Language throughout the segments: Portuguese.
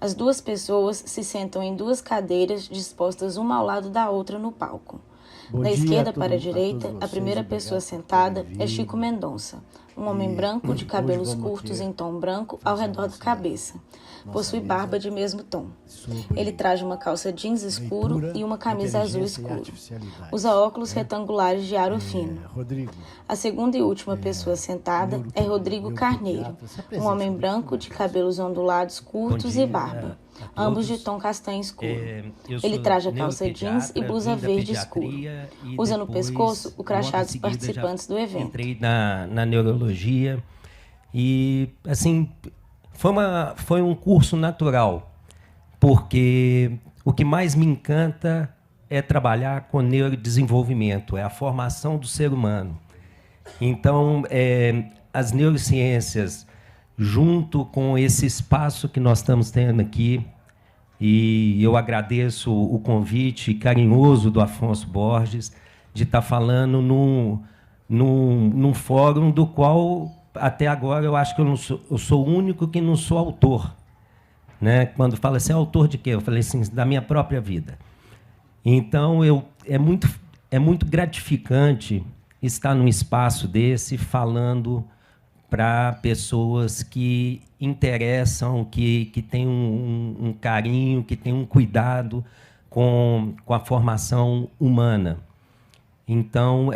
As duas pessoas se sentam em duas cadeiras dispostas uma ao lado da outra no palco. Da esquerda para a direita, a primeira pessoa sentada é Chico Mendonça, um homem branco de cabelos curtos em tom branco ao redor da cabeça. Possui barba de mesmo tom. Ele traz uma calça jeans escuro e uma camisa azul escuro. Usa óculos retangulares de aro fino. A segunda e última pessoa sentada é Rodrigo Carneiro, um homem branco de cabelos ondulados curtos e barba, ambos de tom castanho escuro. Ele traja calça jeans e blusa verde escuro. Usa no pescoço o crachá dos participantes do evento. Entrei na neurologia e, assim, foi um curso natural, porque o que mais me encanta é trabalhar com neurodesenvolvimento, é a formação do ser humano. Então, as neurociências, junto com esse espaço que nós estamos tendo aqui, e eu agradeço o convite carinhoso do Afonso Borges de estar falando num fórum do qual, até agora, eu acho que eu sou o único que não sou autor. Né? Quando fala assim, autor de quê? Eu falei assim, da minha própria vida. Então, é muito gratificante estar num espaço desse falando para pessoas que interessam, que têm um carinho, que têm um cuidado com a formação humana. Então,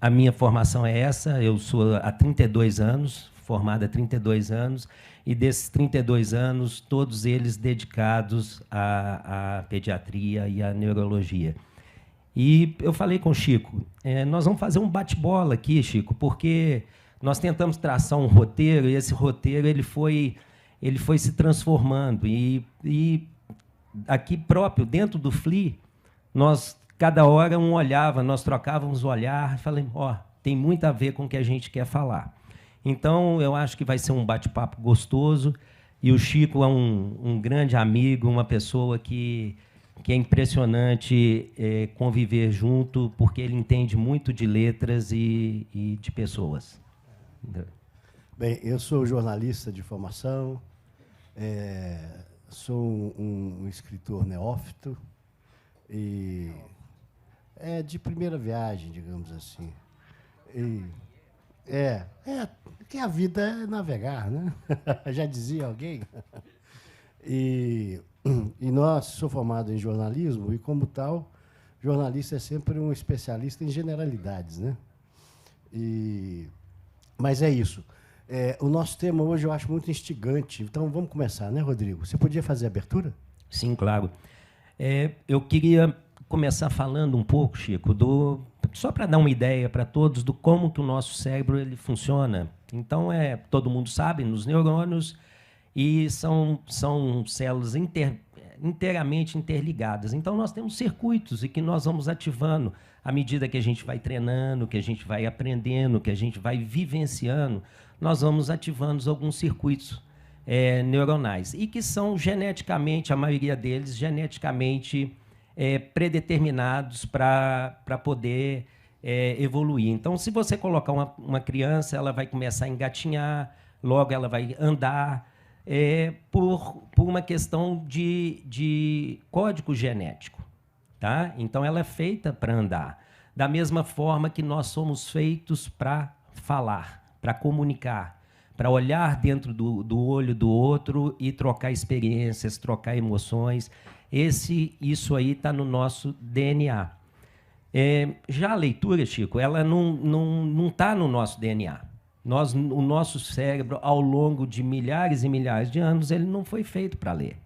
a minha formação é essa, eu sou há 32 anos, formado há 32 anos, e desses 32 anos, todos eles dedicados à pediatria e à neurologia. E eu falei com o Chico, nós vamos fazer um bate-bola aqui, Chico, porque nós tentamos traçar um roteiro, e esse roteiro ele foi se transformando. E aqui próprio, dentro do FLI, nós, cada hora, um olhava, nós trocávamos o olhar, e falei, tem muito a ver com o que a gente quer falar. Então, eu acho que vai ser um bate-papo gostoso, e o Chico é um grande amigo, uma pessoa que é impressionante conviver junto, porque ele entende muito de letras e de pessoas. Bem, eu sou jornalista de formação, sou um escritor neófito, e de primeira viagem, digamos assim. Que a vida é navegar, né? Já dizia alguém. E sou formado em jornalismo, e, como tal, jornalista é sempre um especialista em generalidades, né? Mas é isso. O nosso tema hoje eu acho muito instigante. Então, vamos começar, né, Rodrigo? Você podia fazer a abertura? Sim, claro. Eu queria começar falando um pouco, Chico, só para dar uma ideia para todos do como que o nosso cérebro ele funciona. Então, todo mundo sabe, nos neurônios, e são células inteiramente interligadas. Então, nós temos circuitos e que nós vamos ativando à medida que a gente vai treinando, que a gente vai aprendendo, que a gente vai vivenciando, nós vamos ativando alguns circuitos neuronais, e que são geneticamente, a maioria deles, geneticamente predeterminados para poder evoluir. Então, se você colocar uma criança, ela vai começar a engatinhar, logo ela vai andar, por uma questão de código genético. Tá? Então, ela é feita para andar. Da mesma forma que nós somos feitos para falar, para comunicar, para olhar dentro do olho do outro e trocar experiências, trocar emoções. Isso aí está no nosso DNA. Já a leitura, Chico, ela não está no nosso DNA. O nosso cérebro, ao longo de milhares e milhares de anos, ele não foi feito para ler.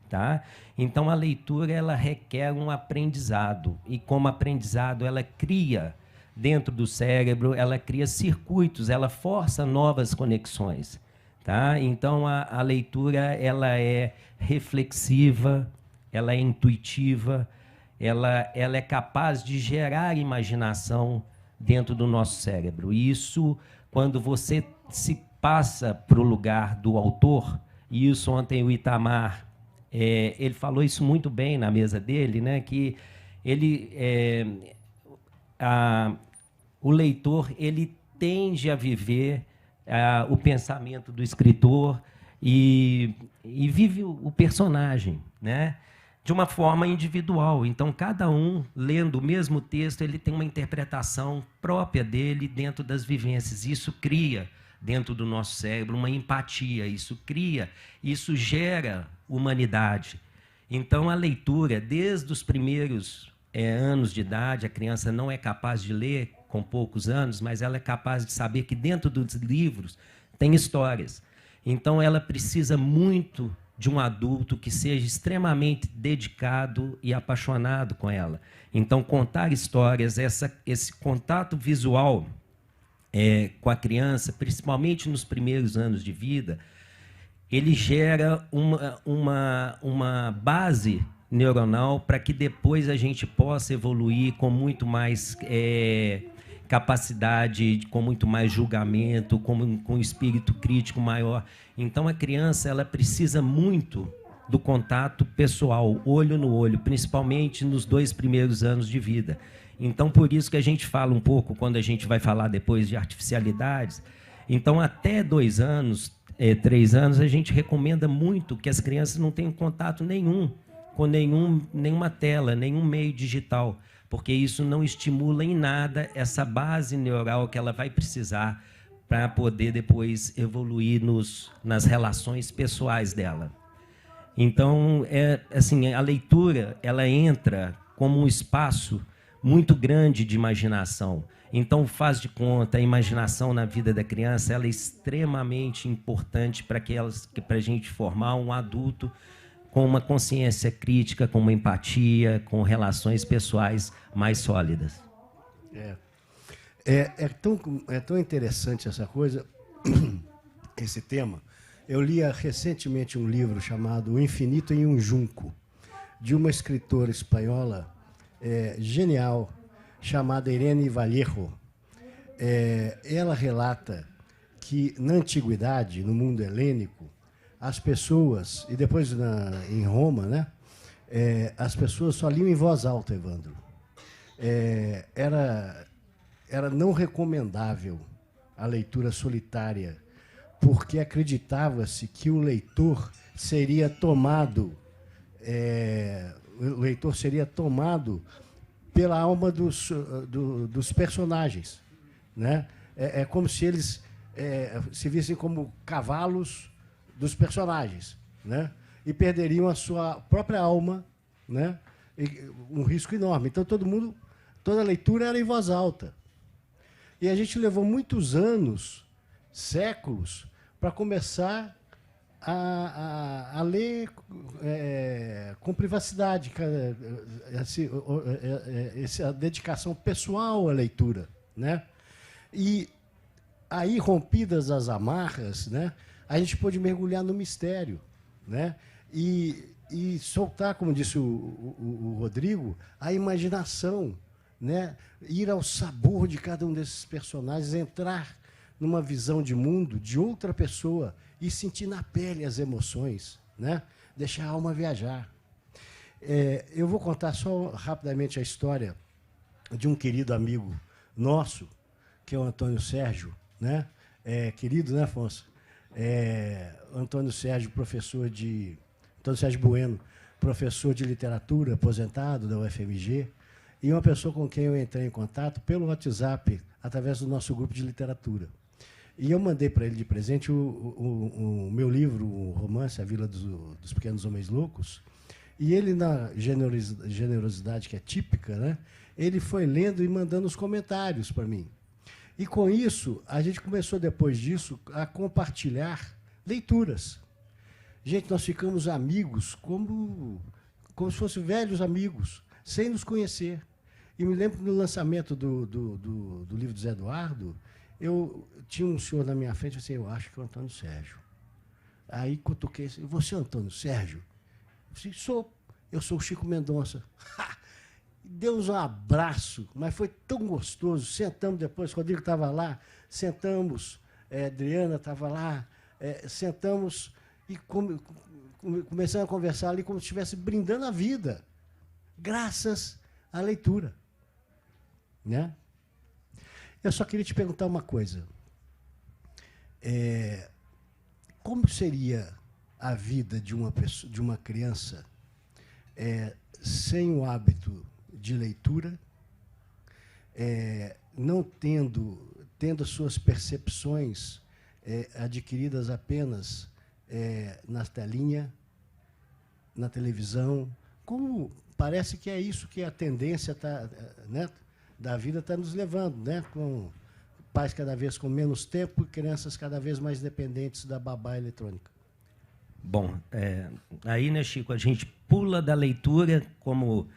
Tá? Então, a leitura ela requer um aprendizado, e como aprendizado ela cria, dentro do cérebro, ela cria circuitos, ela força novas conexões. Tá? Então, a leitura ela é reflexiva, ela é intuitiva, ela é capaz de gerar imaginação dentro do nosso cérebro. E isso, quando você se passa para o lugar do autor, e isso ontem o Itamar, ele falou isso muito bem na mesa dele, né, que o leitor ele tende a viver o pensamento do escritor, e vive o personagem, né? De uma forma individual. Então, cada um, lendo o mesmo texto, ele tem uma interpretação própria dele dentro das vivências. Isso cria, dentro do nosso cérebro, uma empatia. Isso gera humanidade. Então, a leitura, desde os primeiros anos de idade, a criança não é capaz de ler com poucos anos, mas ela é capaz de saber que dentro dos livros tem histórias. Então, ela precisa muito de um adulto que seja extremamente dedicado e apaixonado com ela. Então, contar histórias, esse contato visual com a criança, principalmente nos primeiros anos de vida, ele gera uma base neuronal para que depois a gente possa evoluir com muito mais capacidade, com muito mais julgamento, com espírito crítico maior. Então, a criança ela precisa muito do contato pessoal, olho no olho, principalmente nos 2 primeiros anos de vida. Então, por isso que a gente fala um pouco, quando a gente vai falar depois de artificialidades, então, até 2 anos, 3 anos, a gente recomenda muito que as crianças não tenham contato nenhum com nenhuma tela, nenhum meio digital, porque isso não estimula em nada essa base neural que ela vai precisar para poder depois evoluir nas relações pessoais dela. Então, assim, a leitura ela entra como um espaço muito grande de imaginação. Então, faz de conta, a imaginação na vida da criança ela é extremamente importante para a gente formar um adulto com uma consciência crítica, com uma empatia, com relações pessoais mais sólidas. É tão interessante essa coisa, esse tema. Eu li recentemente um livro chamado O Infinito em um Junco, de uma escritora espanhola genial, chamada Irene Vallejo. Ela relata que, na antiguidade, no mundo helênico, as pessoas, e depois em Roma, né, as pessoas só liam em voz alta, Evandro. Era não recomendável a leitura solitária, porque acreditava-se que o leitor seria tomado pela alma dos personagens, né? É como se eles se vissem como cavalos dos personagens, né? E perderiam a sua própria alma, né? Um risco enorme. Então, toda a leitura era em voz alta. E a gente levou muitos anos, séculos, para começar a ler com privacidade, essa dedicação pessoal à leitura, né? E aí, rompidas as amarras, né, a gente pôde mergulhar no mistério, né? E soltar, como disse o Rodrigo, a imaginação, né? Ir ao sabor de cada um desses personagens, entrar numa visão de mundo de outra pessoa e sentir na pele as emoções, né? Deixar a alma viajar. Eu vou contar só rapidamente a história de um querido amigo nosso, que é o Antônio Sérgio, né? Querido, né, Afonso? Antônio Sérgio Bueno, professor de literatura, aposentado da UFMG, e uma pessoa com quem eu entrei em contato pelo WhatsApp, através do nosso grupo de literatura. E eu mandei para ele de presente o meu livro, o romance A Vila dos Pequenos Homens Loucos, e ele, na generosidade que é típica, né, ele foi lendo e mandando os comentários para mim. E, com isso, a gente começou, depois disso, a compartilhar leituras. Gente, nós ficamos amigos como se fossem velhos amigos, sem nos conhecer. E me lembro que no lançamento do livro do Zé Eduardo, eu tinha um senhor na minha frente, assim, eu acho que é o Antônio Sérgio. Aí cutuquei, você é o Antônio Sérgio? Eu disse, eu sou o Chico Mendonça. Deu-nos um abraço, mas foi tão gostoso. Sentamos depois, o Rodrigo estava lá, sentamos, Adriana estava lá, sentamos e começamos a conversar ali como se estivesse brindando a vida, graças à leitura, né? Eu só queria te perguntar uma coisa. como seria a vida de uma pessoa, de uma criança sem o hábito de leitura, não tendo suas percepções adquiridas apenas na telinha, na televisão? Como parece que é isso que a tendência né, da vida está nos levando, né? Com pais cada vez com menos tempo e crianças cada vez mais dependentes da babá eletrônica. Bom, aí, né, Chico, a gente pula da leitura como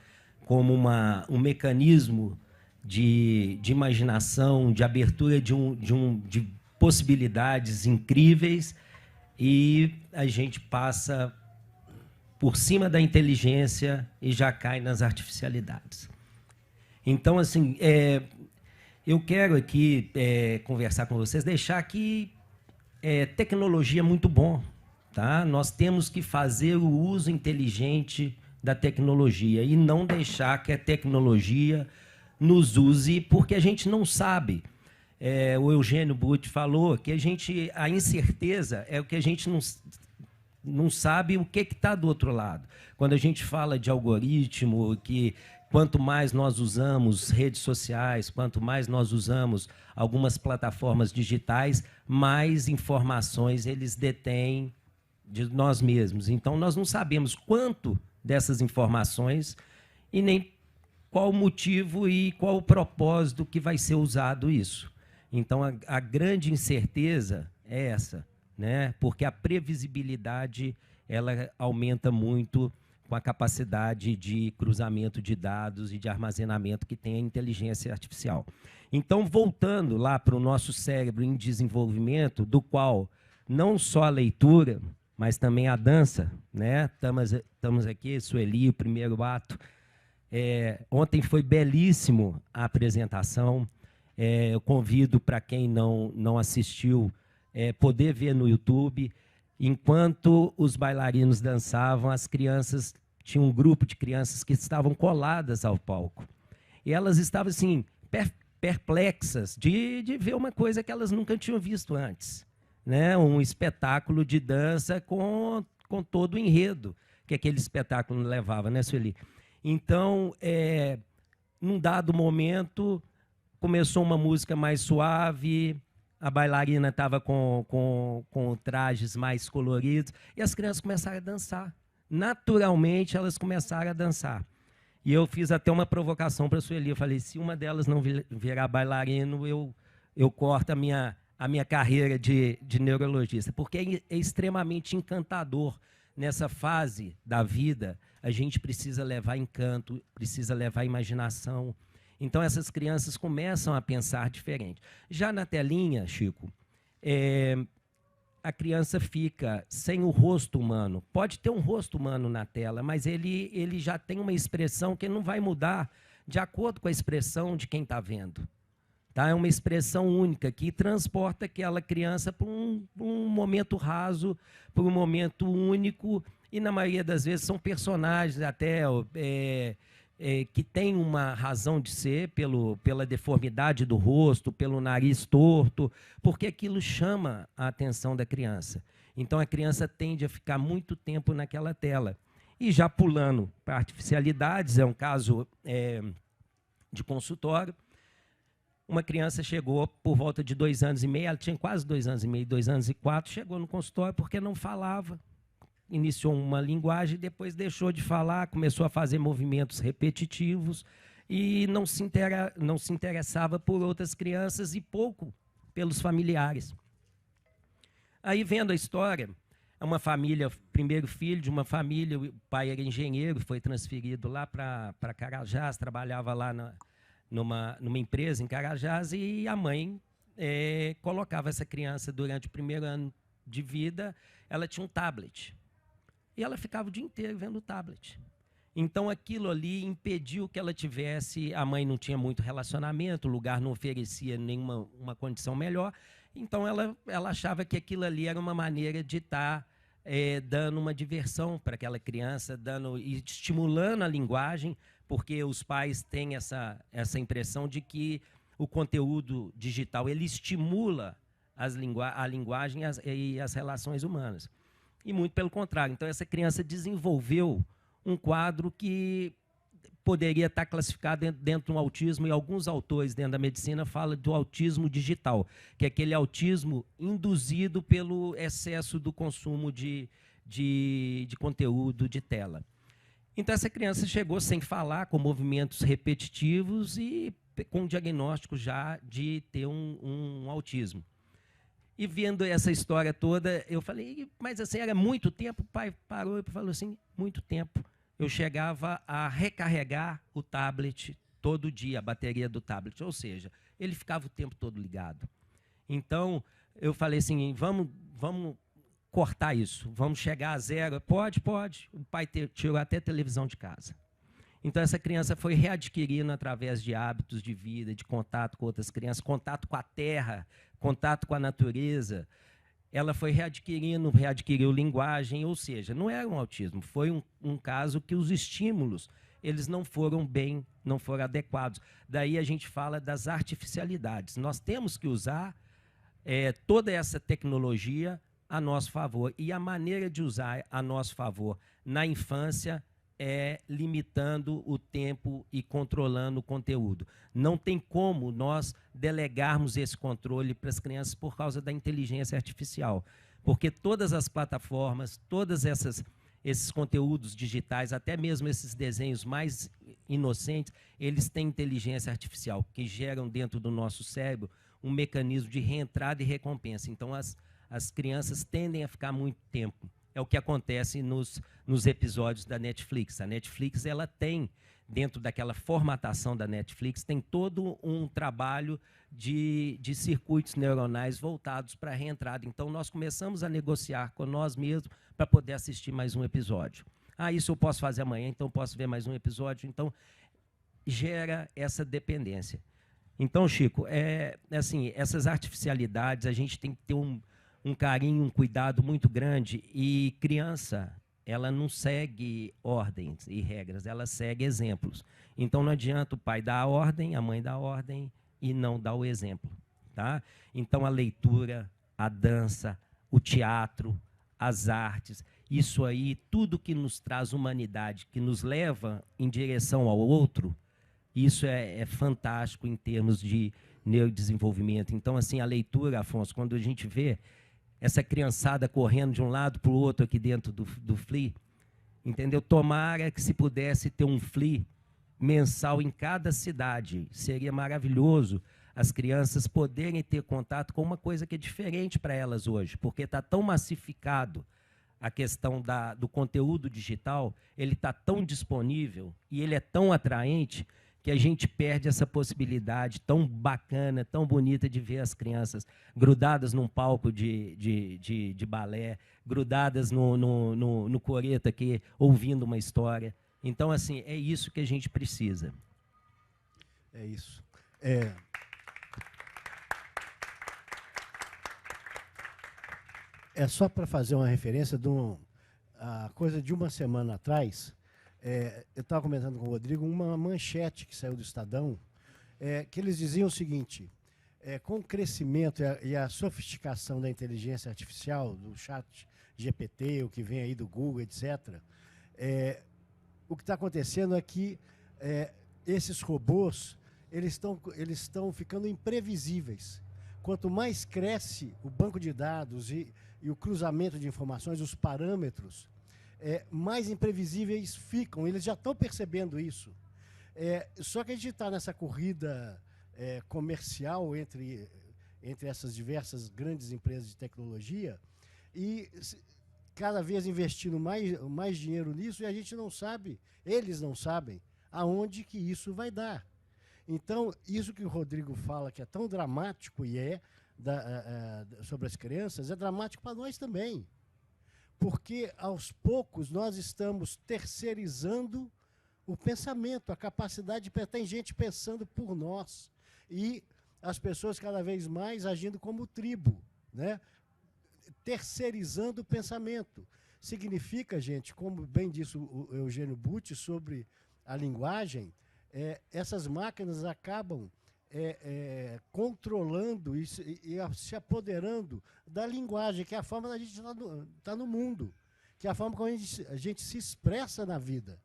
um mecanismo de imaginação, de abertura de possibilidades incríveis, e a gente passa por cima da inteligência e já cai nas artificialidades. Então, assim, eu quero aqui conversar com vocês, deixar que tecnologia é muito bom, tá? Nós temos que fazer o uso inteligente da tecnologia e não deixar que a tecnologia nos use, porque a gente não sabe. O Eugênio Butti falou que a incerteza é o que a gente não sabe o que está do outro lado. Quando a gente fala de algoritmo, que quanto mais nós usamos redes sociais, quanto mais nós usamos algumas plataformas digitais, mais informações eles detêm de nós mesmos. Então, nós não sabemos quanto dessas informações e nem qual o motivo e qual o propósito que vai ser usado isso. Então, a grande incerteza é essa, né? Porque a previsibilidade ela aumenta muito com a capacidade de cruzamento de dados e de armazenamento que tem a inteligência artificial. Então, voltando lá para o nosso cérebro em desenvolvimento, do qual não só a leitura, mas também a dança, né? Estamos aqui, Sueli, o primeiro ato. Ontem foi belíssimo a apresentação. Eu convido para quem não assistiu, poder ver no YouTube. Enquanto os bailarinos dançavam, as crianças, tinha um grupo de crianças que estavam coladas ao palco. E elas estavam assim, perplexas de ver uma coisa que elas nunca tinham visto antes, né? Um espetáculo de dança com todo o enredo que aquele espetáculo levava, né, Sueli? Então, num dado momento, começou uma música mais suave, a bailarina estava com trajes mais coloridos, e as crianças começaram a dançar. Naturalmente, elas começaram a dançar. E eu fiz até uma provocação para a Sueli. Eu falei, se uma delas não virar bailarino, eu corto a minha carreira de neurologista, porque é extremamente encantador. Nessa fase da vida, a gente precisa levar encanto, precisa levar imaginação. Então, essas crianças começam a pensar diferente. Já na telinha, Chico, a criança fica sem o rosto humano. Pode ter um rosto humano na tela, mas ele já tem uma expressão que não vai mudar de acordo com a expressão de quem está vendo. Tá? É uma expressão única que transporta aquela criança para um momento raso, para um momento único, e, na maioria das vezes, são personagens até que têm uma razão de ser pela deformidade do rosto, pelo nariz torto, porque aquilo chama a atenção da criança. Então, a criança tende a ficar muito tempo naquela tela. E já pulando para artificialidades, é um caso de consultório. Uma criança chegou por volta de 2 anos e meio, ela tinha quase 2 anos e meio, 2 anos e 4, chegou no consultório porque não falava. Iniciou uma linguagem, depois deixou de falar, começou a fazer movimentos repetitivos e não se interessava por outras crianças e pouco pelos familiares. Aí, vendo a história, é uma família, primeiro filho de uma família, o pai era engenheiro, foi transferido lá para Carajás, trabalhava lá numa empresa em Carajás, e a mãe colocava essa criança durante o primeiro ano de vida, ela tinha um tablet. E ela ficava o dia inteiro vendo o tablet. Então, aquilo ali impediu que ela tivesse... A mãe não tinha muito relacionamento, o lugar não oferecia nenhuma condição melhor. Então, ela achava que aquilo ali era uma maneira de estar dando uma diversão para aquela criança, e estimulando a linguagem, porque os pais têm essa impressão de que o conteúdo digital ele estimula a linguagem e as relações humanas. E muito pelo contrário. Então, essa criança desenvolveu um quadro que poderia estar classificado dentro do autismo, e alguns autores dentro da medicina falam do autismo digital, que é aquele autismo induzido pelo excesso do consumo de conteúdo de tela. Então, essa criança chegou sem falar, com movimentos repetitivos e com diagnóstico já de ter um autismo. E vendo essa história toda, eu falei, mas assim, era muito tempo? O pai parou e falou assim, muito tempo. Eu chegava a recarregar o tablet todo dia, a bateria do tablet. Ou seja, ele ficava o tempo todo ligado. Então, eu falei assim, vamos cortar isso, vamos chegar a zero. Pode. O pai tirou até televisão de casa. Então, essa criança foi readquirindo através de hábitos de vida, de contato com outras crianças, contato com a terra, contato com a natureza. Ela foi readquiriu linguagem, ou seja, não era um autismo, foi um caso que os estímulos eles não foram adequados. Daí a gente fala das artificialidades. Nós temos que usar toda essa tecnologia a nosso favor. E a maneira de usar a nosso favor na infância é limitando o tempo e controlando o conteúdo. Não tem como nós delegarmos esse controle para as crianças por causa da inteligência artificial, porque todas as plataformas, todos esses conteúdos digitais, até mesmo esses desenhos mais inocentes, eles têm inteligência artificial, que geram dentro do nosso cérebro um mecanismo de reentrada e recompensa. Então, as crianças tendem a ficar muito tempo. É o que acontece nos episódios da Netflix. A Netflix ela tem, dentro daquela formatação da Netflix, tem todo um trabalho de circuitos neuronais voltados para a reentrada. Então, nós começamos a negociar com nós mesmos para poder assistir mais um episódio. Isso eu posso fazer amanhã, então posso ver mais um episódio. Então, gera essa dependência. Então, Chico, assim, essas artificialidades, a gente tem que ter um carinho, um cuidado muito grande. E criança, ela não segue ordens e regras, ela segue exemplos. Então, não adianta o pai dar a ordem, a mãe dar a ordem e não dar o exemplo. Tá? Então, a leitura, a dança, o teatro, as artes, isso aí, tudo que nos traz humanidade, que nos leva em direção ao outro, isso é fantástico em termos de neurodesenvolvimento. Então, assim, a leitura, Afonso, quando a gente vê essa criançada correndo de um lado para o outro aqui dentro do FLI, entendeu? Tomara que se pudesse ter um FLI mensal em cada cidade. Seria maravilhoso as crianças poderem ter contato com uma coisa que é diferente para elas hoje, porque está tão massificado a questão do conteúdo digital, ele está tão disponível e ele é tão atraente que a gente perde essa possibilidade tão bacana, tão bonita de ver as crianças grudadas num palco de balé, grudadas no coreto aqui, ouvindo uma história. Então, assim, é isso que a gente precisa. É isso. É só para fazer uma referência de a coisa de uma semana atrás. Eu estava comentando com o Rodrigo uma manchete que saiu do Estadão, que eles diziam o seguinte: com o crescimento e a sofisticação da inteligência artificial, do chat GPT, o que vem aí do Google, etc., o que está acontecendo é que esses robôs eles estão ficando imprevisíveis. Quanto mais cresce o banco de dados e o cruzamento de informações, os parâmetros, mais imprevisíveis ficam. Eles já estão percebendo isso. Só que a gente está nessa corrida comercial entre essas diversas grandes empresas de tecnologia e cada vez investindo mais dinheiro nisso, e a gente não sabe, eles não sabem, aonde que isso vai dar. Então, isso que o Rodrigo fala, que é tão dramático, e sobre as crianças, é dramático para nós também. Porque, aos poucos, nós estamos terceirizando o pensamento, a capacidade de... Tem gente pensando por nós. E as pessoas cada vez mais agindo como tribo, né? Terceirizando o pensamento. Significa, gente, como bem disse o Eugênio Butti sobre a linguagem, essas máquinas acabam controlando e se apoderando da linguagem, que é a forma da gente estar no mundo, que é a forma como a gente se expressa na vida.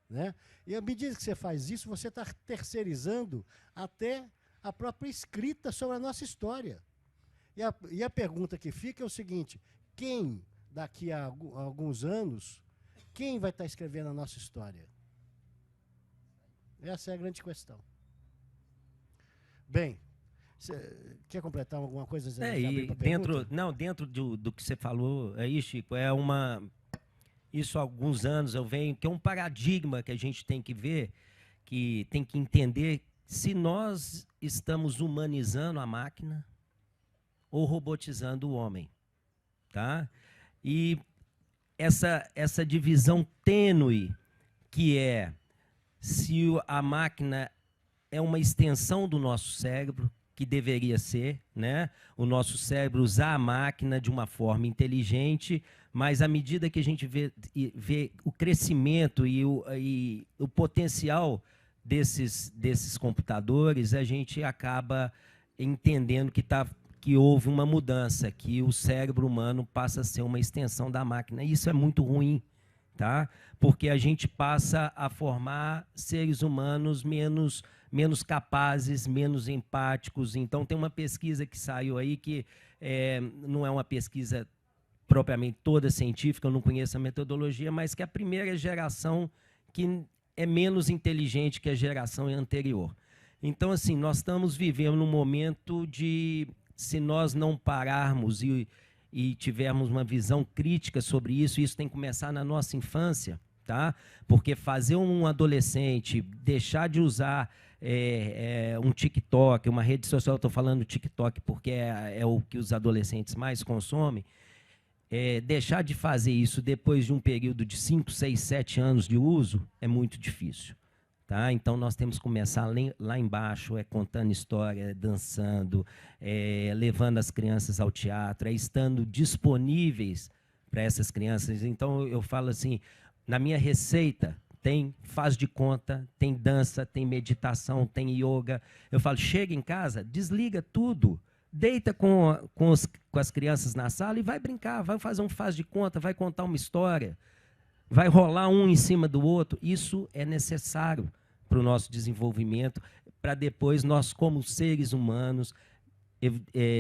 Né? E à medida que você faz isso, você está terceirizando até a própria escrita sobre a nossa história. E a pergunta que fica é o seguinte: quem, daqui a alguns anos, quem vai estar escrevendo a nossa história? Essa é a grande questão. Bem, você quer completar alguma coisa? E dentro do que você falou aí, Chico, isso há alguns anos eu venho, que é um paradigma que a gente tem que ver, que tem que entender se nós estamos humanizando a máquina ou robotizando o homem, tá? E essa divisão tênue que se a máquina é uma extensão do nosso cérebro, que deveria ser, né? O nosso cérebro usar a máquina de uma forma inteligente, mas à medida que a gente vê o crescimento e o potencial desses computadores, a gente acaba entendendo que houve uma mudança, que o cérebro humano passa a ser uma extensão da máquina. E isso é muito ruim, tá? Porque a gente passa a formar seres humanos menos capazes, menos empáticos. Então, tem uma pesquisa que saiu aí que não é uma pesquisa propriamente toda científica, eu não conheço a metodologia, mas que é a primeira geração que é menos inteligente que a geração anterior. Então, assim, nós estamos vivendo num momento de, se nós não pararmos e tivermos uma visão crítica sobre isso tem que começar na nossa infância, tá? Porque fazer um adolescente deixar de usar um TikTok, uma rede social, estou falando TikTok porque é o que os adolescentes mais consomem, deixar de fazer isso depois de um período de 5, 6, 7 anos de uso é muito difícil. Tá? Então, nós temos que começar lá embaixo, contando história, dançando, levando as crianças ao teatro, estando disponíveis para essas crianças. Então, eu falo assim, na minha receita tem faz de conta, tem dança, tem meditação, tem yoga. Eu falo, chega em casa, desliga tudo, deita com as crianças na sala e vai brincar, vai fazer um faz de conta, vai contar uma história. Vai rolar um em cima do outro. Isso é necessário para o nosso desenvolvimento, para depois nós, como seres humanos,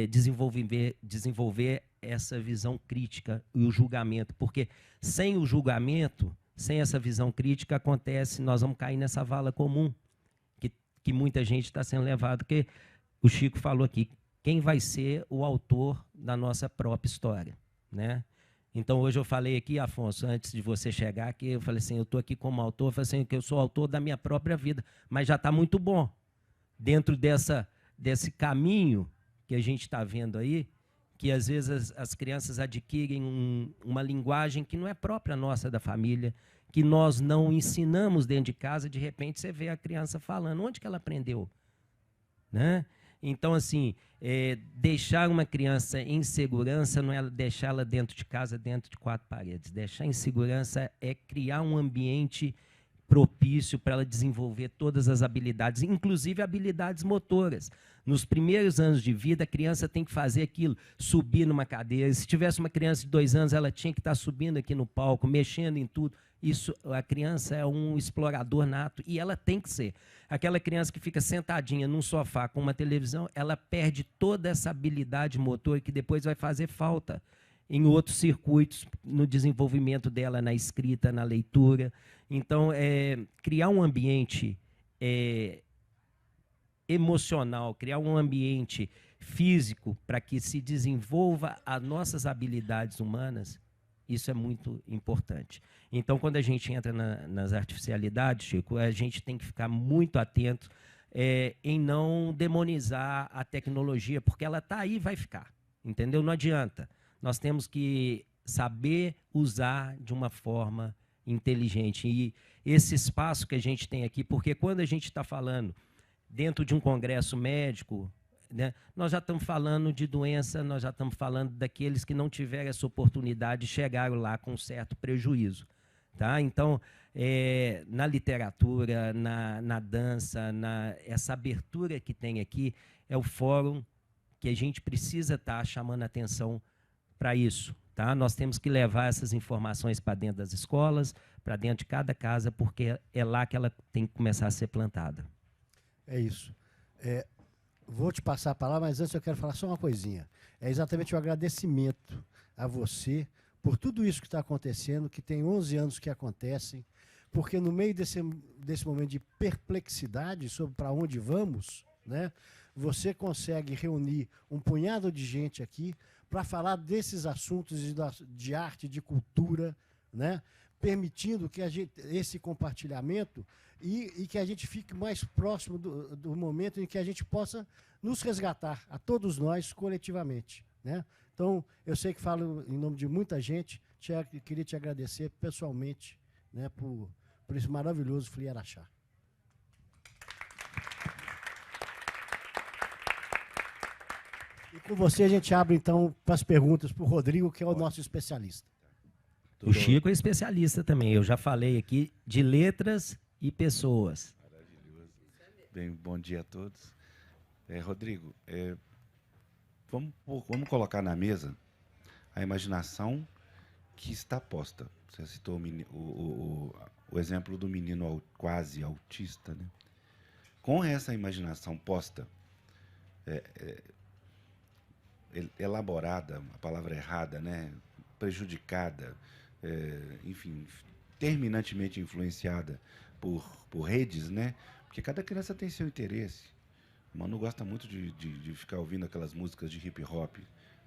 desenvolver essa visão crítica e o julgamento. Porque sem o julgamento, sem essa visão crítica, nós vamos cair nessa vala comum, que muita gente está sendo levado, que o Chico falou aqui, quem vai ser o autor da nossa própria história, né? Então, hoje eu falei aqui, Afonso, antes de você chegar aqui, eu falei assim, eu estou aqui como autor, eu falei assim, que eu sou autor da minha própria vida, mas já está muito bom. Dentro desse caminho que a gente está vendo aí, que às vezes as crianças adquirem uma linguagem que não é própria nossa da família, que nós não ensinamos dentro de casa, de repente você vê a criança falando, onde que ela aprendeu? Né? Então, assim, deixar uma criança em segurança não é deixá-la dentro de casa, dentro de 4 paredes. Deixar em segurança é criar um ambiente propício para ela desenvolver todas as habilidades, inclusive habilidades motoras. Nos primeiros anos de vida, a criança tem que fazer aquilo, subir numa cadeira. Se tivesse uma criança de 2 anos, ela tinha que estar subindo aqui no palco, mexendo em tudo. Isso, a criança é um explorador nato e ela tem que ser. Aquela criança que fica sentadinha num sofá com uma televisão, ela perde toda essa habilidade motor que depois vai fazer falta em outros circuitos, no desenvolvimento dela, na escrita, na leitura. Então, criar um ambiente emocional, criar um ambiente físico para que se desenvolva as nossas habilidades humanas, isso é muito importante. Então, quando a gente entra nas artificialidades, Chico, a gente tem que ficar muito atento em não demonizar a tecnologia, porque ela está aí e vai ficar, entendeu? Não adianta. Nós temos que saber usar de uma forma inteligente. E esse espaço que a gente tem aqui, porque quando a gente está falando dentro de um congresso médico, né, nós já estamos falando de doença, nós já estamos falando daqueles que não tiveram essa oportunidade e chegaram lá com um certo prejuízo. Tá? Então, na literatura, na dança, essa abertura que tem aqui, é o fórum que a gente precisa estar chamando atenção para isso. Tá? Nós temos que levar essas informações para dentro das escolas, para dentro de cada casa, porque é lá que ela tem que começar a ser plantada. É isso. Vou te passar a palavra, mas antes eu quero falar só uma coisinha. É exatamente o agradecimento a você por tudo isso que está acontecendo, que tem 11 anos que acontecem, porque no meio desse momento de perplexidade sobre para onde vamos, né, você consegue reunir um punhado de gente aqui para falar desses assuntos de arte, de cultura, né, permitindo que esse compartilhamento e que a gente fique mais próximo do momento em que a gente possa nos resgatar, a todos nós, coletivamente. Né? Então, eu sei que falo em nome de muita gente, queria te agradecer pessoalmente, né, por esse maravilhoso Fli Araxá. E com você a gente abre, então, para as perguntas para o Rodrigo, que é o nosso especialista. O Chico é especialista também. Eu já falei aqui de letras e pessoas. Maravilhoso. Bem, bom dia a todos. Rodrigo, vamos colocar na mesa a imaginação que está posta. Você citou o exemplo do menino quase autista, né? Com essa imaginação posta, elaborada, a palavra errada, né? Prejudicada, enfim, terminantemente influenciada por redes, né? Porque cada criança tem seu interesse. O Manu gosta muito de ficar ouvindo aquelas músicas de hip hop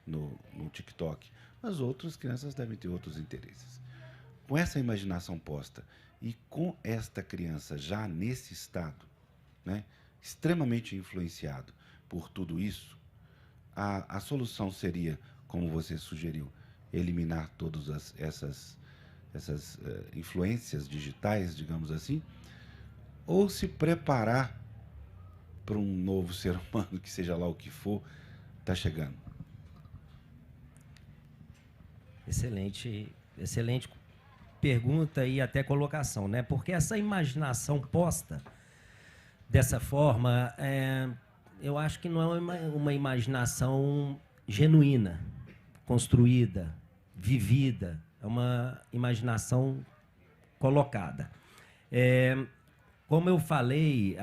no TikTok, mas outras crianças devem ter outros interesses. Com essa imaginação posta e com esta criança já nesse estado, né, extremamente influenciado por tudo isso, a solução seria, como você sugeriu, eliminar todas essas influências digitais, digamos assim, ou se preparar para um novo ser humano, que seja lá o que for, está chegando. Excelente pergunta e até colocação, né? Porque essa imaginação posta dessa forma, eu acho que não é uma imaginação genuína, construída, vivida. É uma imaginação colocada. Como eu falei,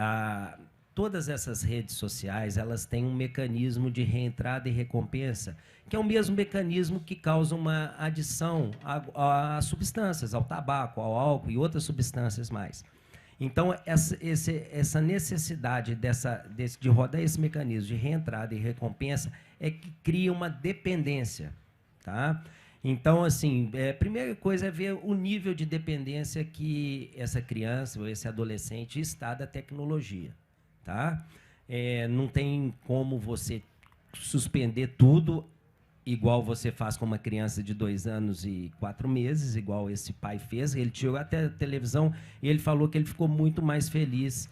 todas essas redes sociais, elas têm um mecanismo de reentrada e recompensa, que é o mesmo mecanismo que causa uma adição a substâncias, ao tabaco, ao álcool e outras substâncias mais. Então, essa necessidade de rodar esse mecanismo de reentrada e recompensa é que cria uma dependência. Tá? Então, assim, a primeira coisa é ver o nível de dependência que essa criança ou esse adolescente está da tecnologia. Tá? Não tem como você suspender tudo igual você faz com uma criança de 2 anos e 4 meses, igual esse pai fez. Ele tirou até a televisão e ele falou que ele ficou muito mais feliz,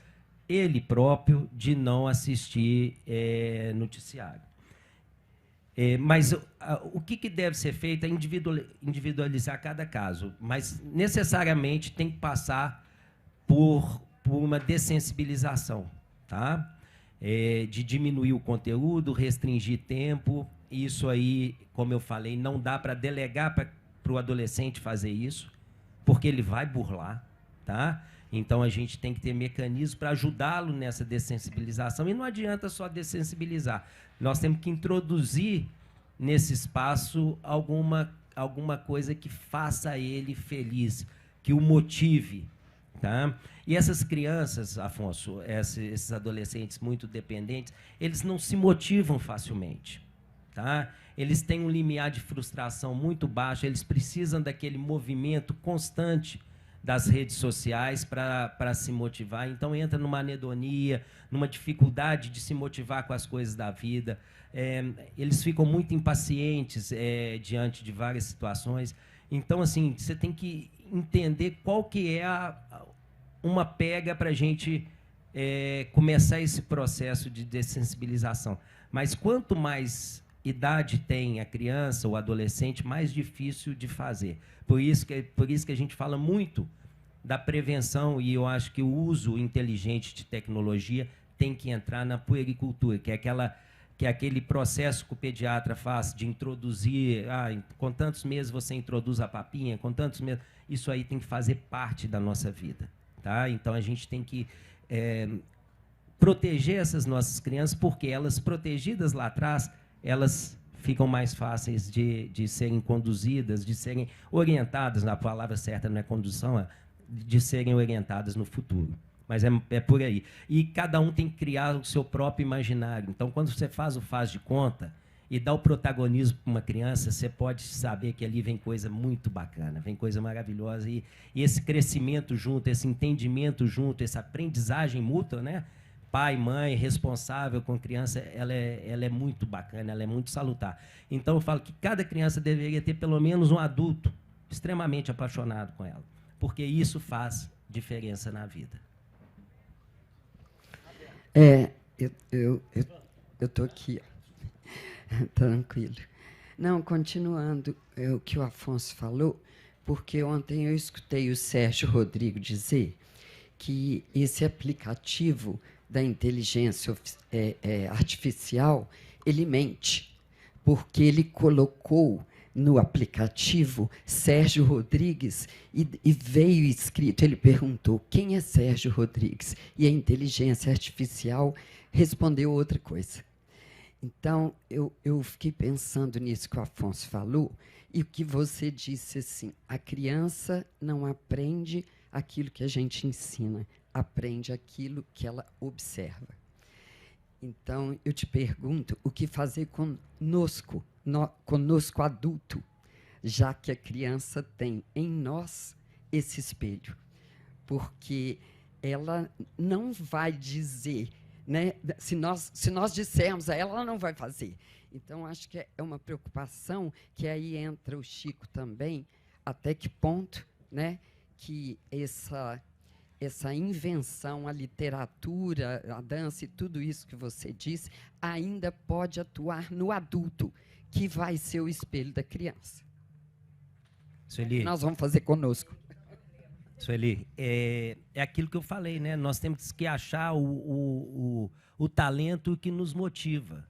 ele próprio, de não assistir noticiário. Mas o que deve ser feito é individualizar cada caso, mas necessariamente tem que passar por uma dessensibilização. Tá? De diminuir o conteúdo, restringir tempo. Isso aí, como eu falei, não dá para delegar para o adolescente fazer isso, porque ele vai burlar. Tá? Então, a gente tem que ter mecanismos para ajudá-lo nessa dessensibilização. E não adianta só dessensibilizar. Nós temos que introduzir nesse espaço alguma coisa que faça ele feliz, que o motive. Tá? E essas crianças, Afonso, esses adolescentes muito dependentes, eles não se motivam facilmente. Tá? Eles têm um limiar de frustração muito baixo, eles precisam daquele movimento constante das redes sociais para se motivar. Então, entra numa anedonia, numa dificuldade de se motivar com as coisas da vida. Eles ficam muito impacientes diante de várias situações. Então, assim, você tem que entender qual que é uma pega para a gente começar esse processo de dessensibilização. Mas quanto mais idade tem a criança ou adolescente, mais difícil de fazer. Por isso que a gente fala muito da prevenção, e eu acho que o uso inteligente de tecnologia tem que entrar na puericultura, que é aquele processo que o pediatra faz de introduzir, com tantos meses você introduz a papinha, com tantos meses, isso aí tem que fazer parte da nossa vida. Tá? Então, a gente tem que proteger essas nossas crianças, porque elas, protegidas lá atrás, elas ficam mais fáceis de serem conduzidas, de serem orientadas, a palavra certa não é condução, de serem orientadas no futuro. Mas é por aí. E cada um tem que criar o seu próprio imaginário. Então, quando você faz o faz de conta e dá o protagonismo para uma criança, você pode saber que ali vem coisa muito bacana, vem coisa maravilhosa. E esse crescimento junto, esse entendimento junto, essa aprendizagem mútua, né? Pai, mãe, responsável com criança, ela é muito bacana, ela é muito salutar. Então, eu falo que cada criança deveria ter pelo menos um adulto extremamente apaixonado com ela, porque isso faz diferença na vida. Eu estou aqui, tranquilo. Não, continuando o que o Afonso falou, porque ontem eu escutei o Sérgio Rodrigo dizer que esse aplicativo da inteligência artificial, ele mente, porque ele colocou no aplicativo Sérgio Rodrigues e veio escrito, ele perguntou, quem é Sérgio Rodrigues? E a inteligência artificial respondeu outra coisa. Então, eu fiquei pensando nisso que o Afonso falou, e o que você disse assim, a criança não aprende aquilo que a gente ensina, aprende aquilo que ela observa. Então, eu te pergunto, o que fazer conosco adulto, já que a criança tem em nós esse espelho? Porque ela não vai dizer, né? Se nós dissermos a ela, ela não vai fazer. Então, acho que é uma preocupação, que aí entra o Chico também, até que ponto, né, que essa invenção, a literatura, a dança e tudo isso que você disse, ainda pode atuar no adulto, que vai ser o espelho da criança. Sueli, nós vamos fazer conosco. Sueli, é aquilo que eu falei, né? Nós temos que achar o talento que nos motiva.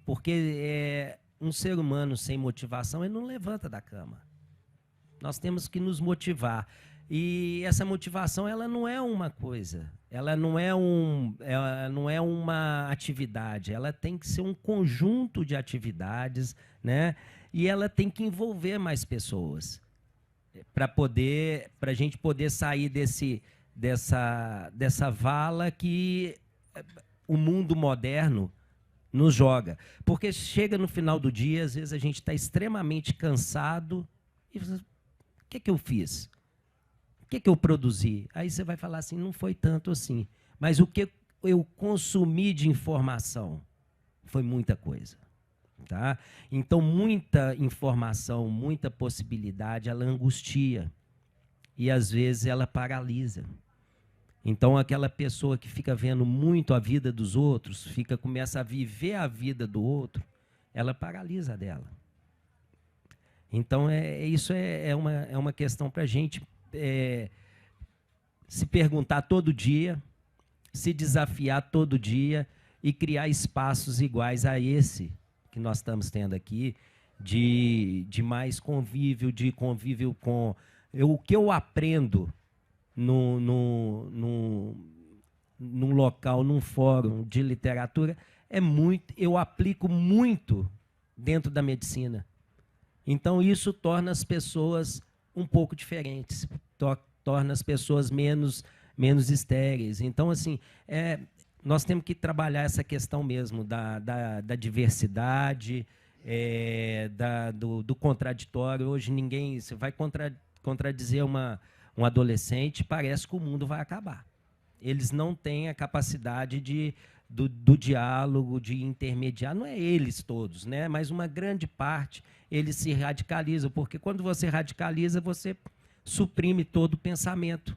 Porque um ser humano sem motivação, ele não levanta da cama. Nós temos que nos motivar. E essa motivação, ela não é uma coisa, ela não é uma atividade, ela tem que ser um conjunto de atividades, né? E ela tem que envolver mais pessoas para a gente poder sair dessa vala que o mundo moderno nos joga. Porque chega no final do dia, às vezes a gente está extremamente cansado e o que eu fiz? O que eu produzi? Aí você vai falar assim, não foi tanto assim. Mas o que eu consumi de informação foi muita coisa. Tá? Então, muita informação, muita possibilidade, ela angustia. E, às vezes, ela paralisa. Então, aquela pessoa que fica vendo muito a vida dos outros, começa a viver a vida do outro, ela paralisa dela. Então, isso é uma questão para a gente se perguntar todo dia, se desafiar todo dia e criar espaços iguais a esse que nós estamos tendo aqui, de mais convívio, de convívio com... O que eu aprendo num local, num fórum de literatura, eu aplico muito dentro da medicina. Então, isso torna as pessoas um pouco diferentes, torna as pessoas menos estéreis. Então, assim, nós temos que trabalhar essa questão mesmo da diversidade, do contraditório. Hoje você vai contradizer um adolescente, parece que o mundo vai acabar. Eles não têm a capacidade do diálogo, de intermediar. Não é eles todos, né? Mas uma grande parte, eles se radicalizam, porque quando você radicaliza, você suprime todo o pensamento.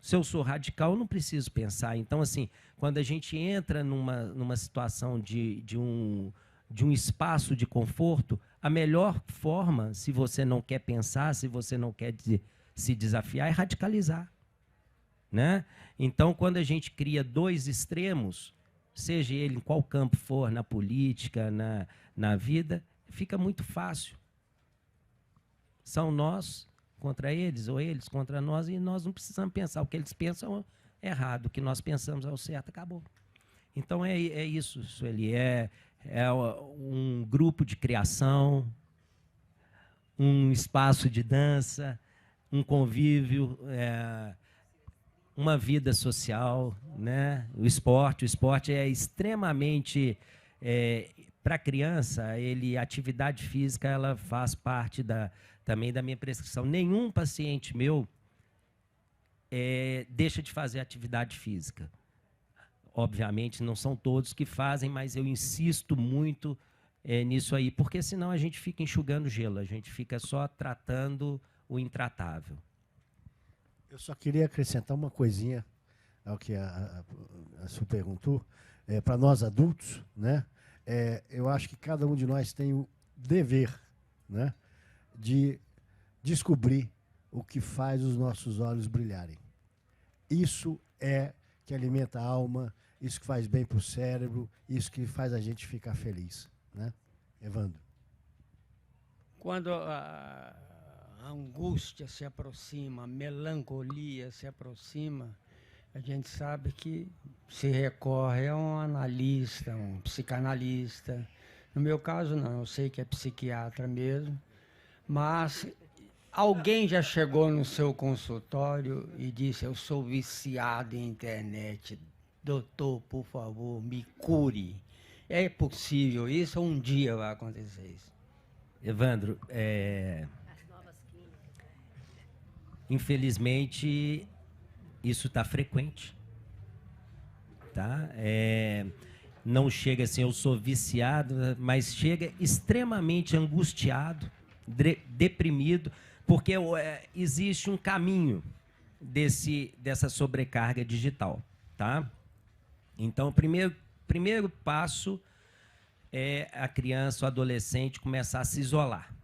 Se eu sou radical, eu não preciso pensar. Então, assim, quando a gente entra numa situação de um espaço de conforto, a melhor forma, se você não quer pensar, se você não quer se desafiar, é radicalizar. Né? Então, quando a gente cria dois extremos, seja ele em qual campo for, na política, na vida, fica muito fácil. São nós contra eles, ou eles contra nós, e nós não precisamos pensar. O que eles pensam é errado, o que nós pensamos é o certo, acabou. Então é isso, Sueli. É um grupo de criação, um espaço de dança, um convívio, uma vida social, né? O esporte é extremamente para a criança, a atividade física ela faz parte também da minha prescrição. Nenhum paciente meu deixa de fazer atividade física. Obviamente, não são todos que fazem, mas eu insisto muito nisso aí, porque senão a gente fica enxugando gelo, a gente fica só tratando o intratável. Eu só queria acrescentar uma coisinha ao que a Su perguntou. Para nós adultos, né, eu acho que cada um de nós tem o dever, né, de descobrir o que faz os nossos olhos brilharem. Isso que alimenta a alma, isso que faz bem para o cérebro, isso que faz a gente ficar feliz. Né? Evandro. Quando a angústia se aproxima, a melancolia se aproxima, a gente sabe que se recorre a um analista, um psicanalista. No meu caso, não, eu sei que é psiquiatra mesmo, mas alguém já chegou no seu consultório e disse: eu sou viciado em internet, doutor, por favor, me cure. É possível isso ou um dia vai acontecer isso? Evandro, infelizmente, isso está frequente. Tá? Não chega assim, eu sou viciado, mas chega extremamente angustiado, deprimido, porque existe um caminho dessa sobrecarga digital. Tá? Então, o primeiro passo é a criança, o adolescente começar a se isolar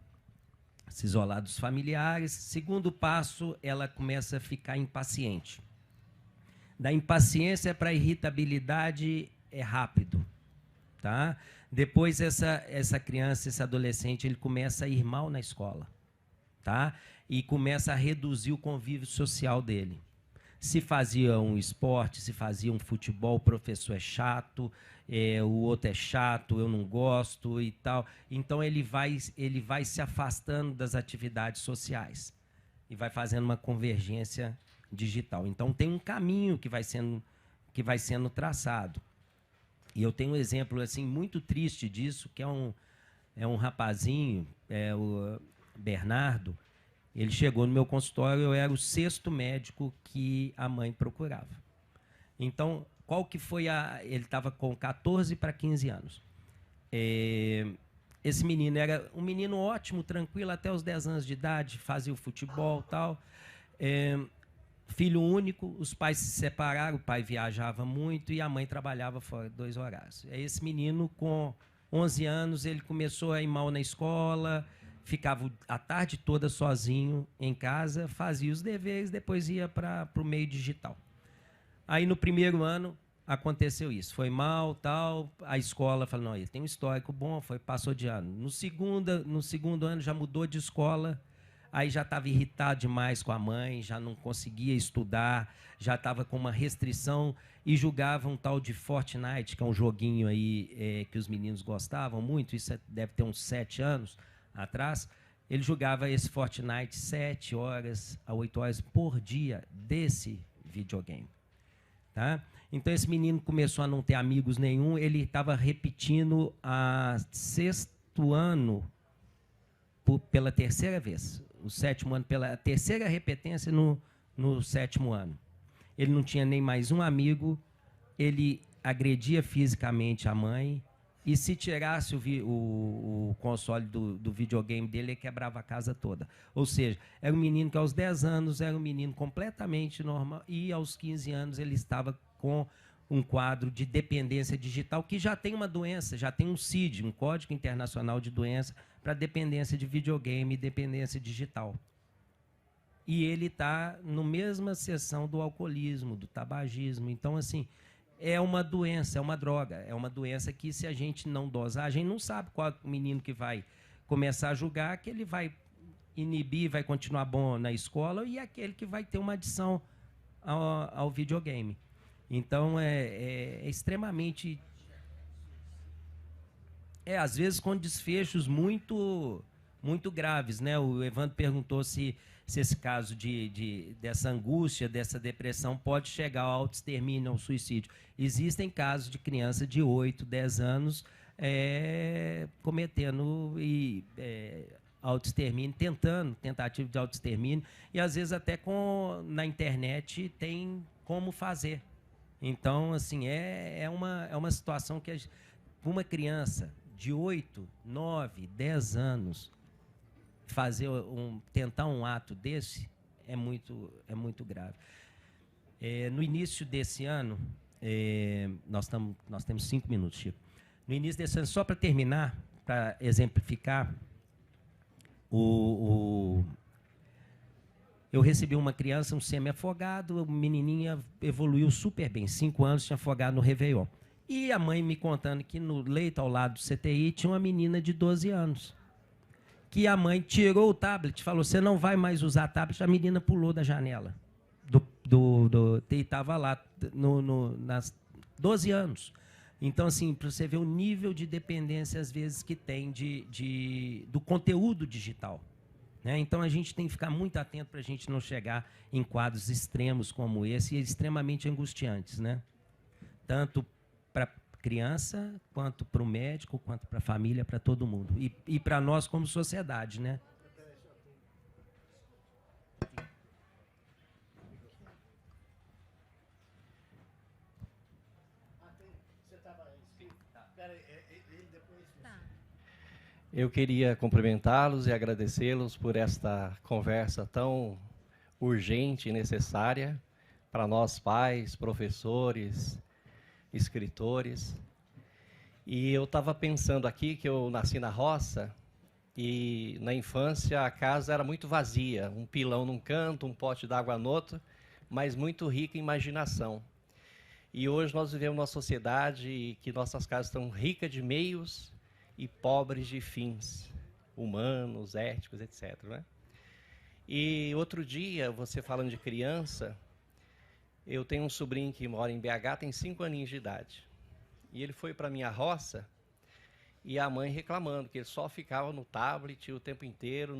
dos familiares. Segundo passo, ela começa a ficar impaciente. Da impaciência para a irritabilidade é rápido. Tá? Depois, essa criança, esse adolescente, ele começa a ir mal na escola. Tá? E começa a reduzir o convívio social dele. Se fazia um esporte, se fazia um futebol, o professor é chato, o outro é chato, eu não gosto e tal. Então, ele vai se afastando das atividades sociais e vai fazendo uma convergência digital. Então, tem um caminho que vai sendo traçado. E eu tenho um exemplo assim, muito triste disso, que é um rapazinho, o Bernardo. Ele chegou no meu consultório, eu era o 6º médico que a mãe procurava. Então, qual que foi ele estava com 14 para 15 anos. Esse menino era um menino ótimo, tranquilo, até os 10 anos de idade, fazia o futebol e tal. Filho único, os pais se separaram, o pai viajava muito e a mãe trabalhava fora de 2 horários. Esse menino, com 11 anos, ele começou a ir mal na escola, ficava a tarde toda sozinho em casa, fazia os deveres, depois ia para o meio digital. Aí, no primeiro ano, aconteceu isso. Foi mal, tal, a escola falou, não, ele tem um histórico bom, passou de ano. No segundo ano, já mudou de escola, aí já estava irritado demais com a mãe, já não conseguia estudar, já estava com uma restrição e julgava um tal de Fortnite, que é um joguinho aí que os meninos gostavam muito, isso deve ter uns 7 anos atrás. Ele jogava esse Fortnite 7 horas a 8 horas por dia desse videogame. Tá? Então, esse menino começou a não ter amigos nenhum, ele estava repetindo a 6º ano pela 3ª vez. O 7º ano, pela 3ª repetência no 7º ano. Ele não tinha nem mais um amigo, ele agredia fisicamente a mãe, E se tirasse o console do videogame dele, ele quebrava a casa toda. Ou seja, era um menino que aos 10 anos era um menino completamente normal e aos 15 anos ele estava com um quadro de dependência digital, que já tem uma doença, já tem um CID, um Código Internacional de Doença, para dependência de videogame e dependência digital. E ele está na mesma seção do alcoolismo, do tabagismo. Então, assim, é uma doença, é uma droga, é uma doença que, se a gente não dosar, a gente não sabe qual é o menino que vai começar a julgar, que ele vai inibir, vai continuar bom na escola, e aquele que vai ter uma adição ao videogame. Então, é extremamente... às vezes com desfechos muito graves, né? O Evandro perguntou se esse caso dessa angústia, dessa depressão, pode chegar ao autoextermínio, ao suicídio. Existem casos de criança de 8, 10 anos cometendo autoextermínio, tentativa de autoextermínio, e às vezes até na internet tem como fazer. Então, assim, é uma situação que uma criança de 8, 9, 10 anos tentar um ato desse é muito grave. No início desse ano, nós temos 5 minutos, Chico. No início desse ano, só para terminar, para exemplificar, eu recebi uma criança, um semi-afogado, a menininha evoluiu super bem, 5 anos, tinha afogado no Réveillon. E a mãe me contando que no leito ao lado do CTI tinha uma menina de 12 anos. Que a mãe tirou o tablet, falou, você não vai mais usar tablet, a menina pulou da janela. E estava lá, nas 12 anos. Então, assim, para você ver o nível de dependência, às vezes, que tem do conteúdo digital. Né? Então, a gente tem que ficar muito atento para a gente não chegar em quadros extremos como esse, e extremamente angustiantes, né? Tanto para criança, quanto para o médico, quanto para a família, para todo mundo. E para nós como sociedade, né? Eu queria cumprimentá-los e agradecê-los por esta conversa tão urgente e necessária para nós pais, professores, escritores. E eu estava pensando aqui que eu nasci na roça e na infância a casa era muito vazia, um pilão num canto, um pote d'água no outro, mas muito rica em imaginação. E hoje nós vivemos numa sociedade que nossas casas estão ricas de meios e pobres de fins humanos, éticos, etc. Né? E outro dia, você falando de criança, eu tenho um sobrinho que mora em BH, tem 5 aninhos de idade. E ele foi para a minha roça e a mãe reclamando que ele só ficava no tablet o tempo inteiro,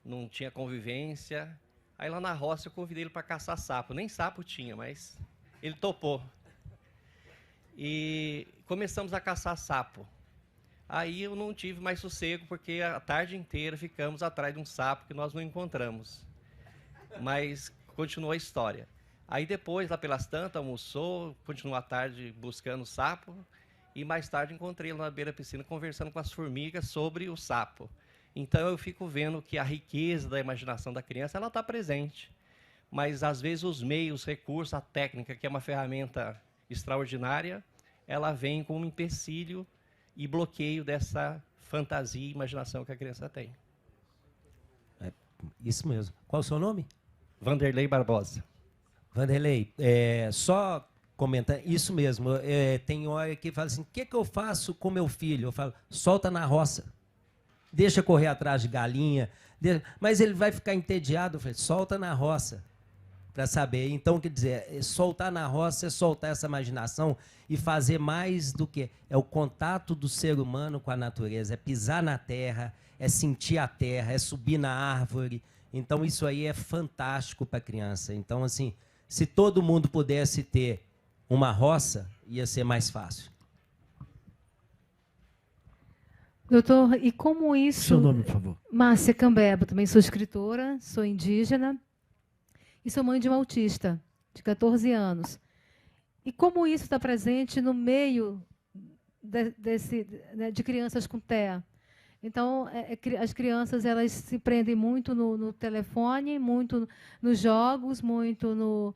não tinha convivência. Aí lá na roça eu convidei ele para caçar sapo. Nem sapo tinha, mas ele topou. E começamos a caçar sapo. Aí eu não tive mais sossego, porque a tarde inteira ficamos atrás de um sapo que nós não encontramos. Mas continuou a história. Aí depois, lá pelas tantas, almoçou, continuou a tarde buscando o sapo, e mais tarde encontrei ele na beira da piscina conversando com as formigas sobre o sapo. Então eu fico vendo que a riqueza da imaginação da criança ela está presente. Mas às vezes os meios, os recursos, a técnica, que é uma ferramenta extraordinária, ela vem como um empecilho e bloqueio dessa fantasia e imaginação que a criança tem. Isso mesmo. Qual o seu nome? Vanderlei Barbosa. Vanderlei, só comentando, isso mesmo, tem hora que fala assim, o que eu faço com meu filho? Eu falo, solta na roça, deixa correr atrás de galinha, mas ele vai ficar entediado, eu falo, solta na roça, para saber. Então, quer dizer, soltar na roça é soltar essa imaginação e fazer mais do que, é o contato do ser humano com a natureza, é pisar na terra, é sentir a terra, é subir na árvore. Então, isso aí é fantástico para a criança. Então, assim, se todo mundo pudesse ter uma roça, ia ser mais fácil. Doutor, e como isso... Seu nome, por favor. Márcia Cambeba, também sou escritora, sou indígena e sou mãe de um autista de 14 anos. E como isso está presente no meio de crianças com TEA. Então, as crianças elas se prendem muito no telefone, muito nos jogos, muito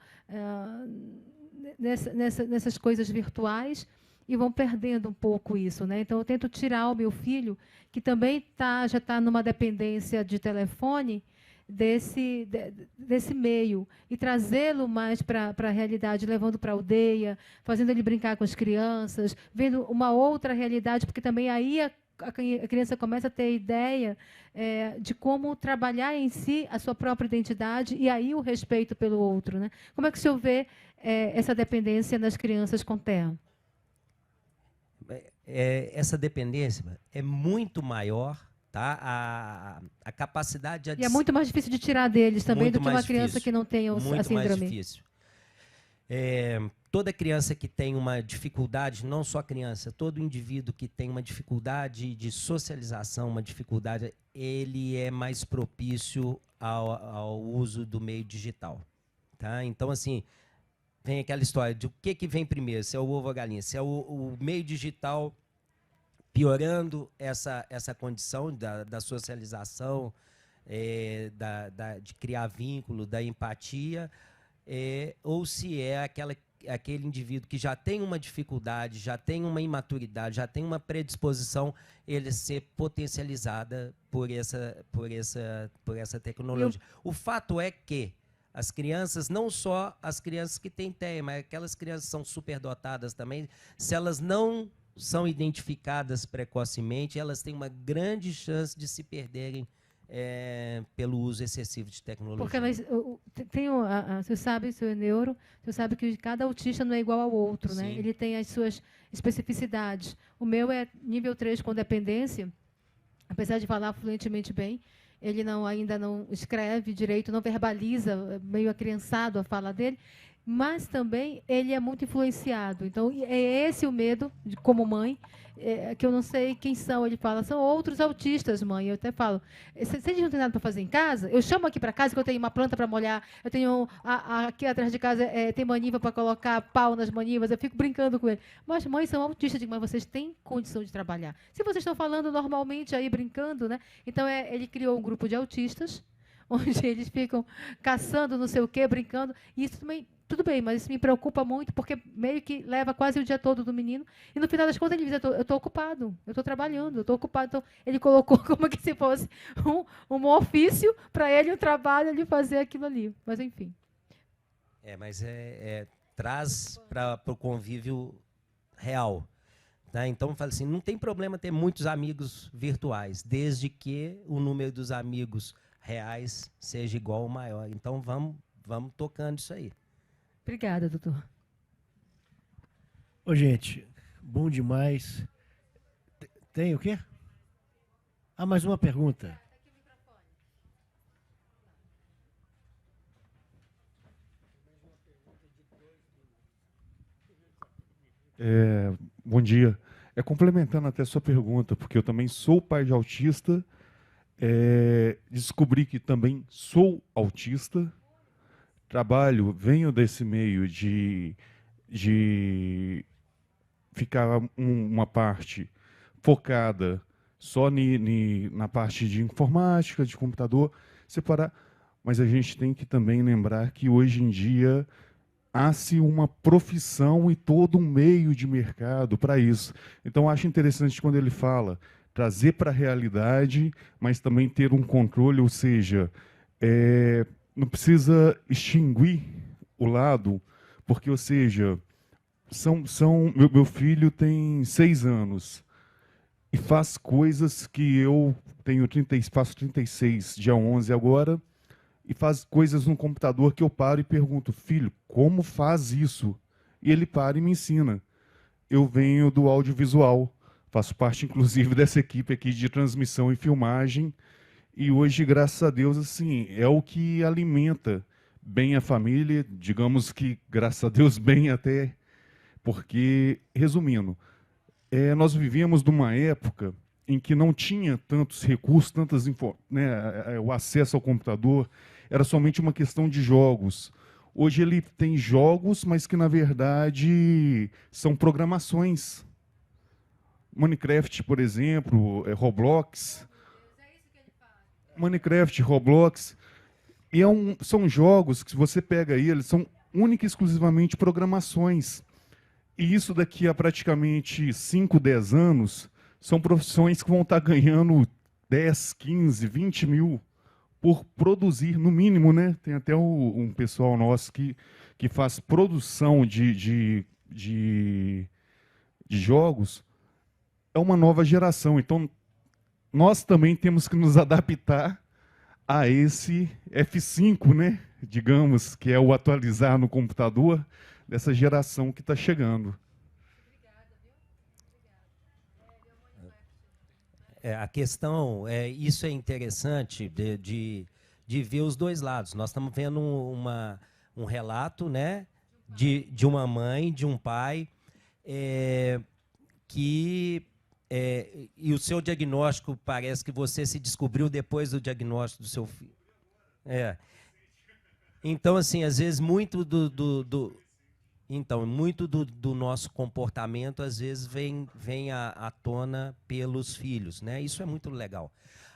nessas coisas virtuais, e vão perdendo um pouco isso, né? Então, eu tento tirar o meu filho, que também já está numa dependência de telefone, desse meio, e trazê-lo mais para a realidade, levando para a aldeia, fazendo ele brincar com as crianças, vendo uma outra realidade, porque também aí a criança começa a ter ideia de como trabalhar em si a sua própria identidade e aí o respeito pelo outro, né? Como é que o senhor vê essa dependência nas crianças com TEA? Essa dependência é muito maior, tá? A capacidade... E é muito mais difícil de tirar deles também do que uma criança difícil, que não tem a síndrome. Muito mais difícil. Toda criança que tem uma dificuldade, não só criança, todo indivíduo que tem uma dificuldade de socialização, uma dificuldade, ele é mais propício ao uso do meio digital. Tá? Então, assim, vem aquela história de o que vem primeiro, se é o ovo ou a galinha, se é o meio digital piorando essa condição da socialização, de criar vínculo, da empatia, ou se é aquele indivíduo que já tem uma dificuldade, já tem uma imaturidade, já tem uma predisposição, ele ser potencializada por essa tecnologia. O fato é que as crianças, não só as crianças que têm TEA, mas aquelas crianças que são superdotadas também, se elas não são identificadas precocemente, elas têm uma grande chance de se perderem pelo uso excessivo de tecnologia. Porque você sabe, seu neuro, você sabe que cada autista não é igual ao outro, né? Ele tem as suas especificidades. O meu é nível 3 com dependência, apesar de falar fluentemente bem, ele ainda não escreve direito, não verbaliza, meio acriançado a fala dele, mas também ele é muito influenciado. Então, é esse o medo, como mãe, que eu não sei quem são. Ele fala, são outros autistas, mãe. Eu até falo, se eles não têm nada para fazer em casa, eu chamo aqui para casa que eu tenho uma planta para molhar, eu tenho aqui atrás de casa tem maniva para colocar pau nas manivas, eu fico brincando com ele. Mas mães são autistas, mas vocês têm condição de trabalhar. Se vocês estão falando normalmente aí, brincando, né? Então, ele criou um grupo de autistas, onde eles ficam caçando não sei o quê, brincando, e isso também... Tudo bem, mas isso me preocupa muito, porque meio que leva quase o dia todo do menino. E, no final das contas, ele diz, eu estou ocupado, eu estou trabalhando, eu estou ocupado. Então, ele colocou como que se fosse um ofício para ele, um trabalho, ele fazer aquilo ali. Mas, enfim. Mas traz para o convívio real. Tá? Então, fala assim, não tem problema ter muitos amigos virtuais, desde que o número dos amigos reais seja igual ou maior. Então, vamos tocando isso aí. Obrigada, doutor. Ô, gente, bom demais. Tem o quê? Mais uma pergunta. Bom dia. Complementando até a sua pergunta, porque eu também sou pai de autista, descobri que também sou autista, venho desse meio de ficar uma parte focada só na parte de informática, de computador, separar. Mas a gente tem que também lembrar que hoje em dia há-se uma profissão e todo um meio de mercado para isso. Então, acho interessante quando ele fala trazer para a realidade, mas também ter um controle, ou seja, não precisa extinguir o lado, porque, ou seja, meu filho tem 6 anos e faz coisas que eu faço 36, dia 11 agora, e faz coisas no computador que eu paro e pergunto, filho, como faz isso? E ele para e me ensina. Eu venho do audiovisual, faço parte, inclusive, dessa equipe aqui de transmissão e filmagem, e hoje, graças a Deus, assim, é o que alimenta bem a família, digamos que, graças a Deus, bem até, porque, resumindo, nós vivíamos numa época em que não tinha tantos recursos, o acesso ao computador, era somente uma questão de jogos. Hoje ele tem jogos, mas que, na verdade, são programações. Minecraft, por exemplo, Roblox. Minecraft, Roblox. E são jogos que, se você pega aí, eles são única e exclusivamente programações. E isso daqui a praticamente 5, 10 anos, são profissões que vão estar ganhando 10, 15, 20 mil por produzir, no mínimo, né? Tem até um pessoal nosso que faz produção de jogos. É uma nova geração. Então, nós também temos que nos adaptar a esse F5, né? Digamos, que é o atualizar no computador dessa geração que está chegando. A questão, isso é interessante de ver os dois lados. Nós estamos vendo um relato, né, de uma mãe, de um pai, e o seu diagnóstico, parece que você se descobriu depois do diagnóstico do seu filho. Então, assim, às vezes, muito do nosso comportamento, às vezes, vem à tona pelos filhos, né? Isso é muito legal.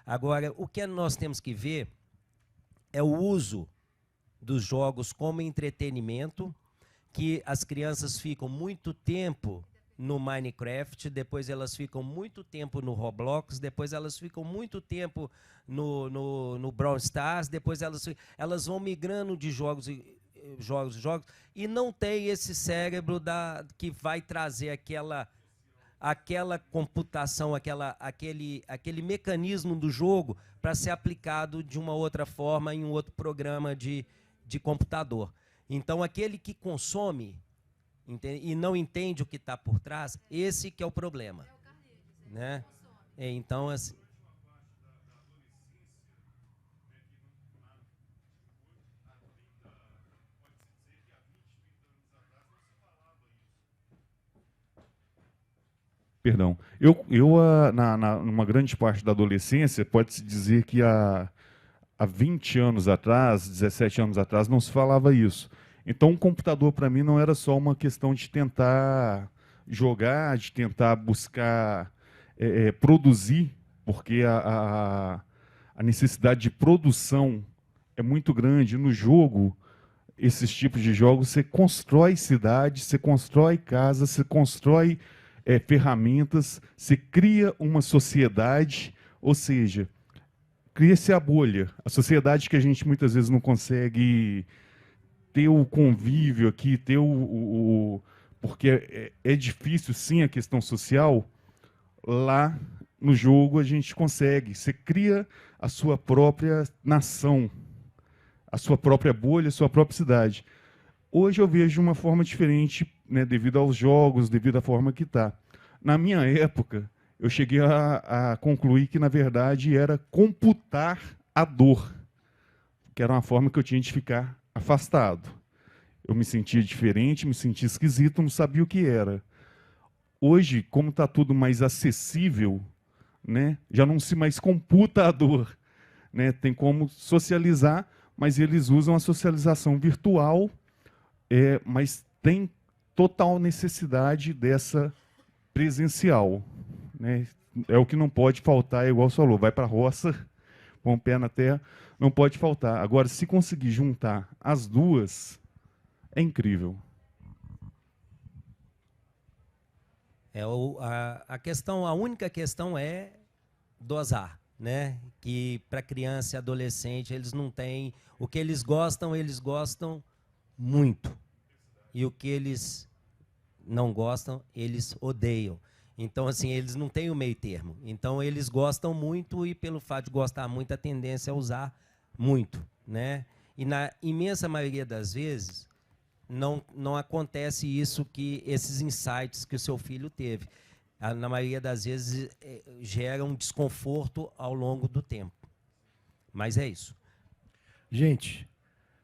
Agora, o que nós temos que ver é o uso dos jogos como entretenimento, que as crianças ficam muito tempo no Minecraft, depois elas ficam muito tempo no Roblox, depois elas ficam muito tempo no Brawl Stars, depois elas vão migrando de jogos e não tem esse cérebro que vai trazer aquela computação, aquele mecanismo do jogo para ser aplicado de uma outra forma em um outro programa de computador. Então, aquele que consome e não entende o que está por trás, esse que é o problema. Né? Então, assim... Perdão. Numa grande parte da adolescência, pode-se dizer que há 20 anos atrás, 17 anos atrás, não se falava isso. Então, o computador, para mim, não era só uma questão de tentar jogar, de tentar buscar produzir, porque a necessidade de produção é muito grande. No jogo, esses tipos de jogos, você constrói cidades, você constrói casas, você constrói ferramentas, você cria uma sociedade, ou seja, cria-se a bolha. A sociedade que a gente muitas vezes não consegue ter o convívio aqui, ter porque é difícil, sim, a questão social. Lá no jogo a gente consegue. Você cria a sua própria nação, a sua própria bolha, a sua própria cidade. Hoje eu vejo uma forma diferente, né, devido aos jogos, devido à forma que está. Na minha época, eu cheguei a concluir que, na verdade, era computar a dor, que era uma forma que eu tinha de ficar afastado. Eu me sentia diferente, me sentia esquisito, não sabia o que era. Hoje, como está tudo mais acessível, né, já não se mais computa a dor. Né, tem como socializar, mas eles usam a socialização virtual, mas tem total necessidade dessa presencial. Né? É o que não pode faltar, igual você falou, vai para a roça, com o pé na terra, não pode faltar. Agora, se conseguir juntar as duas, é incrível. A única questão é dosar, né? Que para criança e adolescente eles não têm o que eles gostam muito, e o que eles não gostam eles odeiam. Então, assim, eles não têm o meio termo. Então, eles gostam muito e, pelo fato de gostar muito, a tendência é usar muito, né? E na imensa maioria das vezes não acontece isso, esses insights que o seu filho teve. Na maioria das vezes gera um desconforto ao longo do tempo. Mas é isso. Gente,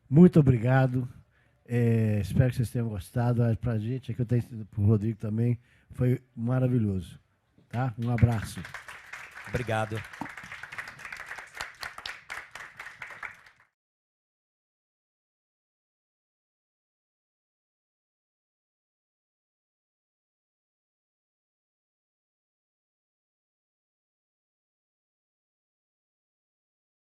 muito obrigado. Espero que vocês tenham gostado. Para a gente, aqui eu tenho para o Rodrigo também, foi maravilhoso. Tá? Um abraço. Obrigado.